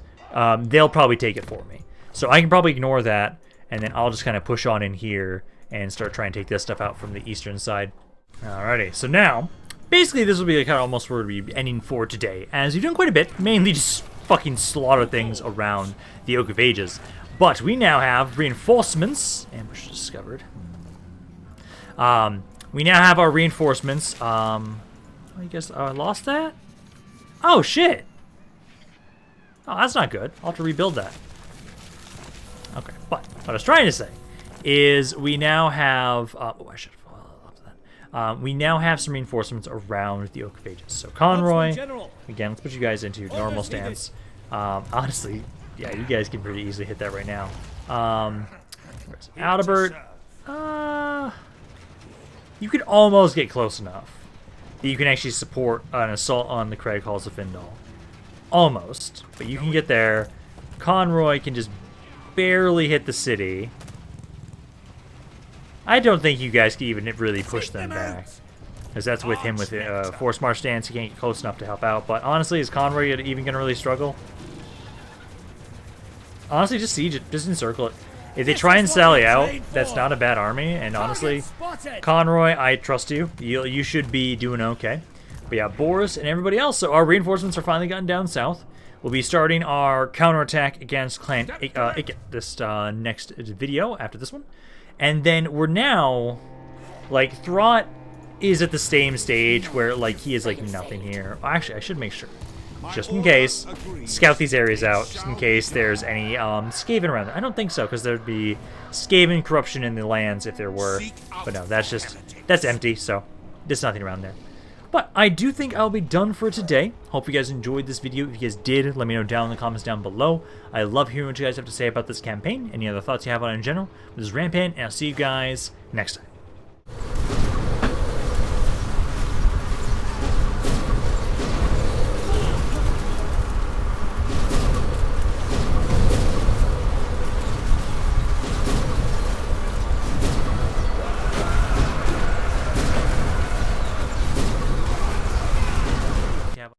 They'll probably take it for me. So I can probably ignore that, and then I'll just kind of push on in here and start trying to take this stuff out from the eastern side. Alrighty, so now, basically this will be kind of almost where we'll be ending for today, as we've done quite a bit, mainly just fucking slaughter things around the Oak of Ages. But we now have reinforcements. Ambush discovered. We now have our reinforcements. I guess I lost that? Oh, shit. Oh, that's not good. I'll have to rebuild that. Okay, but what I was trying to say is we now have... oh, I should have followed up to that. We now have some reinforcements around the Oak of Ages. So Conroy, again, let's put you guys into normal stance. Honestly, yeah, you guys can pretty easily hit that right now. Where's Aldebert? You could almost get close enough that you can actually support an assault on the Crag Halls of Findol. Almost, but you can get there. Conroy can just barely hit the city. I don't think you guys can even really push them back, because that's with him with Force March stance. He can't get close enough to help out. But honestly, is Conroy even going to really struggle? Honestly, just siege it. Just encircle it. If they try and sally out, that's not a bad army. And honestly, Conroy, I trust you. You should be doing okay. But yeah, Boris and everybody else. So our reinforcements are finally gotten down south. We'll be starting our counterattack against Clan Ikit this next video after this one. And then we're now, like, Throt is at the same stage where, like, he is, like, nothing here. Actually, I should make sure. Just in case, scout these areas out, just in case there's any Skaven around there. I don't think so, because there'd be Skaven corruption in the lands if there were. But no, that's empty, so there's nothing around there. But I do think I'll be done for today. Hope you guys enjoyed this video. If you guys did, let me know down in the comments down below. I love hearing what you guys have to say about this campaign. Any other thoughts you have on it in general. This is Rampaned, and I'll see you guys next time.